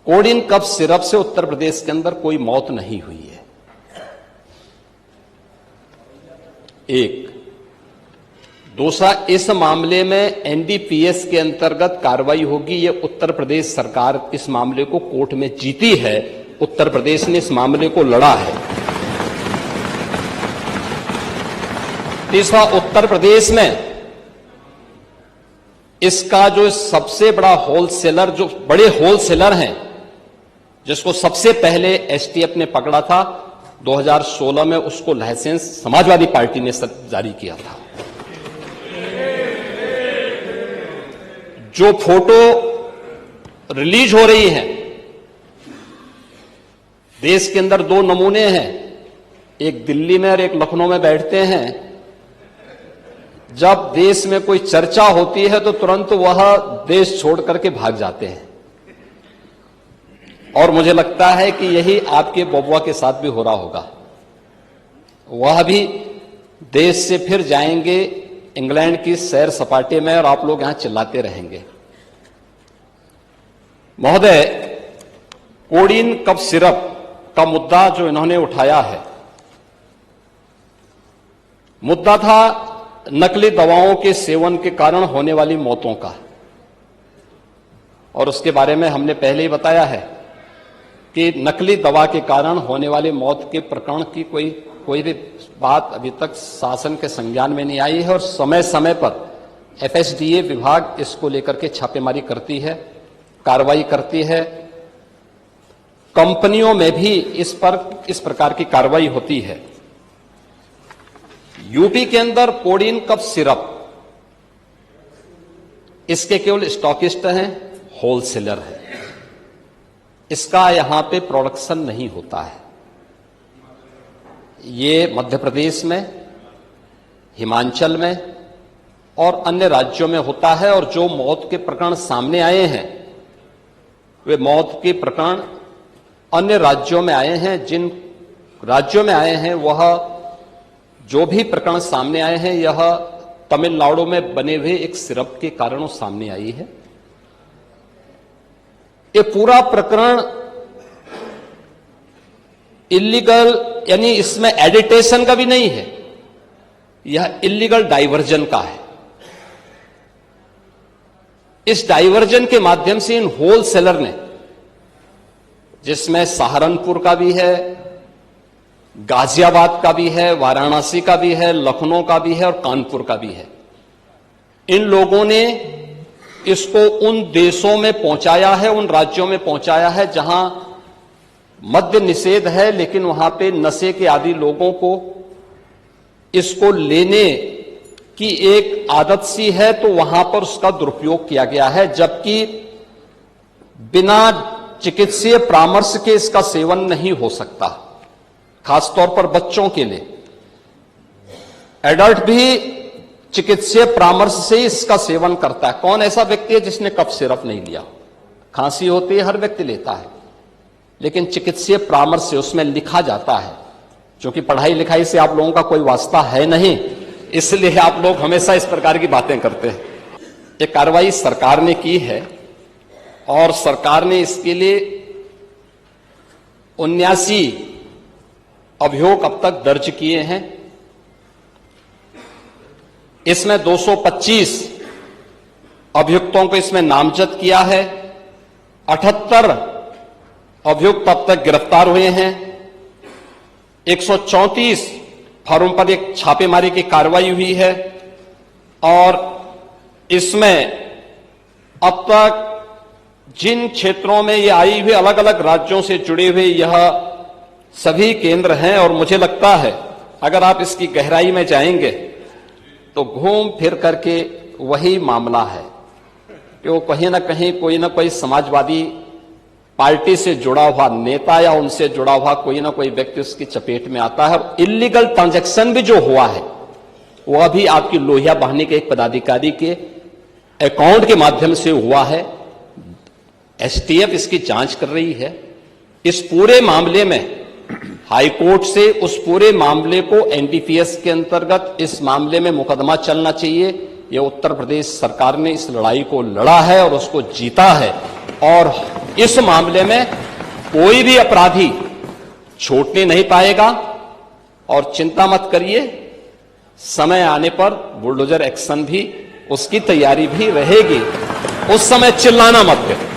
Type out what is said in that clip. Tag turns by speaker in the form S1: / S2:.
S1: Coding cough syrup से उत्तर प्रदेश के अंदर कोई मौत नहीं हुई है। एक दूसरा, इस मामले में एनडीपीएस के अंतर्गत कार्रवाई होगी। ये उत्तर प्रदेश सरकार इस मामले को कोर्ट में जीती है, उत्तर प्रदेश ने इस मामले को लड़ा है। तीसरा, उत्तर प्रदेश में इसका जो सबसे बड़ा होलसेलर, जो बड़े होलसेलर हैं, जिसको सबसे पहले एसटीएफ ने पकड़ा था 2016 में, उसको लाइसेंस समाजवादी पार्टी ने जारी किया था। जो फोटो रिलीज हो रही है, देश के अंदर दो नमूने हैं, एक दिल्ली में और एक लखनऊ में बैठते हैं। जब देश में कोई चर्चा होती है तो तुरंत वह देश छोड़ करके भाग जाते हैं, और मुझे लगता है कि यही आपके बबुआ के साथ भी हो रहा होगा। वह भी देश से फिर जाएंगे इंग्लैंड की सैर सपाटे में, और आप लोग यहां चिल्लाते रहेंगे। महोदय, कोडिन कफ सिरप का मुद्दा जो इन्होंने उठाया है, मुद्दा था नकली दवाओं के सेवन के कारण होने वाली मौतों का, और उसके बारे में हमने पहले ही बताया है कि नकली दवा के कारण होने वाली मौत के प्रकरण की कोई भी बात अभी तक शासन के संज्ञान में नहीं आई है, और समय समय पर एफएसडीए विभाग इसको लेकर के छापेमारी करती है, कार्रवाई करती है। कंपनियों में भी इस प्रकार की कार्रवाई होती है। यूपी के अंदर कोडिन कफ सिरप, इसके केवल स्टॉकिस्ट हैं, होलसेलर है, इसका यहां पे प्रोडक्शन नहीं होता है। ये मध्य प्रदेश में, हिमाचल में और अन्य राज्यों में होता है। और जो मौत के प्रकरण सामने आए हैं, वे मौत के प्रकरण अन्य राज्यों में आए हैं। जिन राज्यों में आए हैं, वह जो भी प्रकरण सामने आए हैं, यह तमिलनाडु में बने हुए एक सिरप के कारण सामने आई है। ये पूरा प्रकरण इलीगल, यानी इसमें एडिटेशन का भी नहीं है, यह इलीगल डाइवर्जन का है। इस डाइवर्जन के माध्यम से इन होलसेलर ने, जिसमें सहारनपुर का भी है, गाजियाबाद का भी है, वाराणसी का भी है, लखनऊ का भी है और कानपुर का भी है, इन लोगों ने इसको उन देशों में पहुंचाया है, उन राज्यों में पहुंचाया है जहां मद्य निषेध है, लेकिन वहां पे नशे के आदी लोगों को इसको लेने की एक आदत सी है, तो वहां पर उसका दुरुपयोग किया गया है। जबकि बिना चिकित्सीय परामर्श के इसका सेवन नहीं हो सकता, खासतौर पर बच्चों के लिए। एडल्ट भी चिकित्सीय परामर्श से इसका सेवन करता है। कौन ऐसा व्यक्ति है जिसने कफ सिरप नहीं लिया? खांसी होती है, हर व्यक्ति लेता है, लेकिन चिकित्सीय परामर्श से उसमें लिखा जाता है। क्योंकि पढ़ाई लिखाई से आप लोगों का कोई वास्ता है नहीं, इसलिए आप लोग हमेशा इस प्रकार की बातें करते हैं। ये कार्रवाई सरकार ने की है, और सरकार ने इसके लिए 79 अभियोग अब तक दर्ज किए हैं। इसमें 225 अभियुक्तों को इसमें नामजद किया है। 78 अभियुक्त अब तक गिरफ्तार हुए हैं। 134 फर्म पर एक छापेमारी की कार्रवाई हुई है, और इसमें अब तक जिन क्षेत्रों में ये आई हुई, अलग अलग राज्यों से जुड़े हुए यह सभी केंद्र हैं। और मुझे लगता है अगर आप इसकी गहराई में जाएंगे तो घूम फिर करके वही मामला है कि वो कहीं ना कहीं कोई ना कोई समाजवादी पार्टी से जुड़ा हुआ नेता या उनसे जुड़ा हुआ कोई ना कोई व्यक्ति उसकी चपेट में आता है। और इलीगल ट्रांजैक्शन भी जो हुआ है, वह भी आपकी लोहिया बहाने के एक पदाधिकारी के अकाउंट के माध्यम से हुआ है। एसटीएफ इसकी जांच कर रही है। इस पूरे मामले में हाईकोर्ट से उस पूरे मामले को एनडीपीएस के अंतर्गत इस मामले में मुकदमा चलना चाहिए। यह उत्तर प्रदेश सरकार ने इस लड़ाई को लड़ा है और उसको जीता है, और इस मामले में कोई भी अपराधी छूटने नहीं पाएगा। और चिंता मत करिए, समय आने पर बुलडोजर एक्शन भी, उसकी तैयारी भी रहेगी। उस समय चिल्लाना मत करिए।